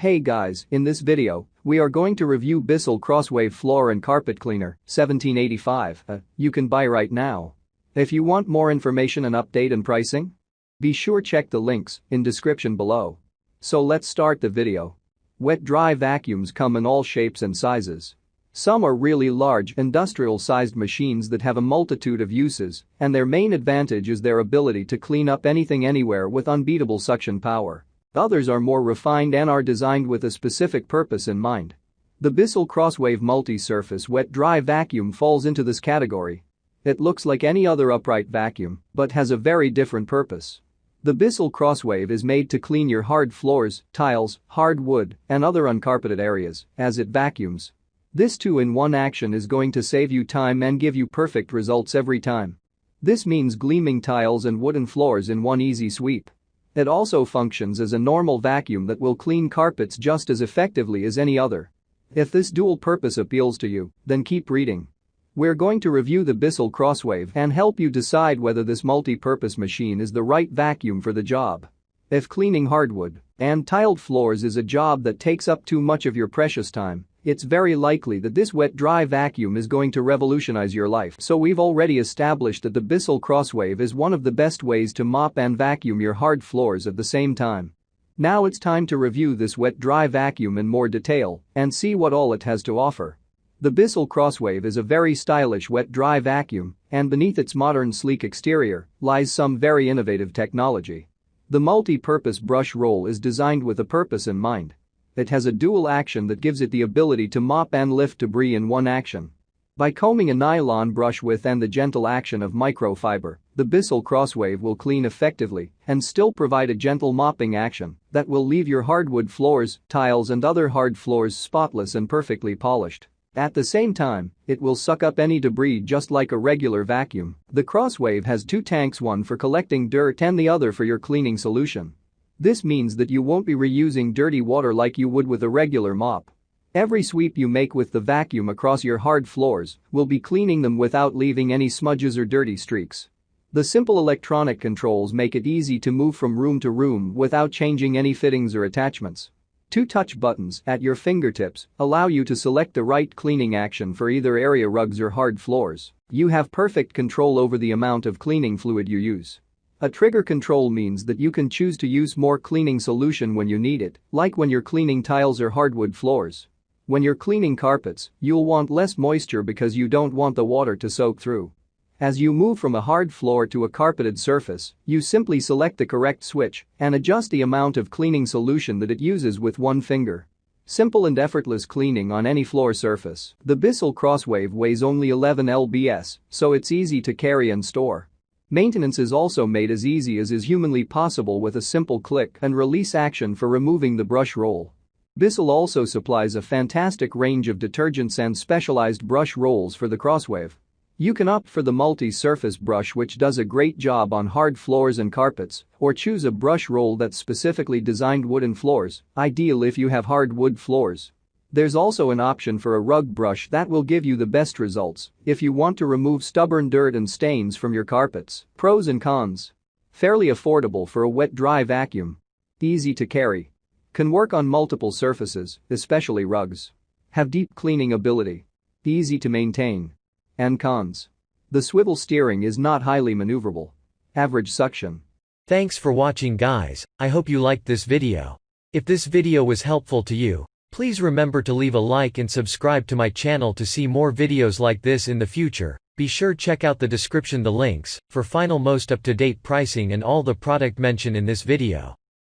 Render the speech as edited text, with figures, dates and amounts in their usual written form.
Hey guys, in this video, we are going to review Bissell CrossWave Floor and Carpet Cleaner, 1785, you can buy right now. If you want more information and update and pricing, be sure check the links in description below. So let's start the video. Wet-dry vacuums come in all shapes and sizes. Some are really large, industrial-sized machines that have a multitude of uses, and their main advantage is their ability to clean up anything anywhere with unbeatable suction power. Others are more refined and are designed with a specific purpose in mind. The Bissell CrossWave multi-surface wet-dry vacuum falls into this category. It looks like any other upright vacuum, but has a very different purpose. The Bissell CrossWave is made to clean your hard floors, tiles, hard wood, and other uncarpeted areas as it vacuums. This two-in-one action is going to save you time and give you perfect results every time. This means gleaming tiles and wooden floors in one easy sweep. It also functions as a normal vacuum that will clean carpets just as effectively as any other. If this dual purpose appeals to you, then keep reading. We're going to review the Bissell CrossWave and help you decide whether this multi-purpose machine is the right vacuum for the job. If cleaning hardwood and tiled floors is a job that takes up too much of your precious time, it's very likely that this wet-dry vacuum is going to revolutionize your life. So we've already established that the Bissell CrossWave is one of the best ways to mop and vacuum your hard floors at the same time. Now it's time to review this wet-dry vacuum in more detail and see what all it has to offer. The Bissell CrossWave is a very stylish wet-dry vacuum, and beneath its modern sleek exterior lies some very innovative technology. The multi-purpose brush roll is designed with a purpose in mind. It has a dual action that gives it the ability to mop and lift debris in one action. By combing a nylon brush with and the gentle action of microfiber, the Bissell CrossWave will clean effectively and still provide a gentle mopping action that will leave your hardwood floors, tiles and other hard floors spotless and perfectly polished. At the same time, it will suck up any debris just like a regular vacuum. The CrossWave has two tanks, one for collecting dirt and the other for your cleaning solution. This means that you won't be reusing dirty water like you would with a regular mop. Every sweep you make with the vacuum across your hard floors will be cleaning them without leaving any smudges or dirty streaks. The simple electronic controls make it easy to move from room to room without changing any fittings or attachments. Two touch buttons at your fingertips allow you to select the right cleaning action for either area rugs or hard floors. You have perfect control over the amount of cleaning fluid you use. A trigger control means that you can choose to use more cleaning solution when you need it, like when you're cleaning tiles or hardwood floors. When you're cleaning carpets, you'll want less moisture because you don't want the water to soak through. As you move from a hard floor to a carpeted surface, you simply select the correct switch and adjust the amount of cleaning solution that it uses with one finger. Simple and effortless cleaning on any floor surface. The Bissell CrossWave weighs only 11 lbs, so it's easy to carry and store. Maintenance is also made as easy as is humanly possible with a simple click and release action for removing the brush roll. Bissell also supplies a fantastic range of detergents and specialized brush rolls for the CrossWave. You can opt for the multi-surface brush, which does a great job on hard floors and carpets, or choose a brush roll that's specifically designed wooden floors, ideal if you have hard wood floors. There's also an option for a rug brush that will give you the best results if you want to remove stubborn dirt and stains from your carpets. Pros and cons. Fairly affordable for a wet-dry vacuum. Easy to carry. Can work on multiple surfaces, especially rugs. Have deep cleaning ability. Easy to maintain. And cons. The swivel steering is not highly maneuverable. Average suction. Thanks for watching, guys. I hope you liked this video. If this video was helpful to you, please remember to leave a like and subscribe to my channel to see more videos like this in the future. Be sure check out the description, the links, for final most up-to-date pricing and all the product mentioned in this video.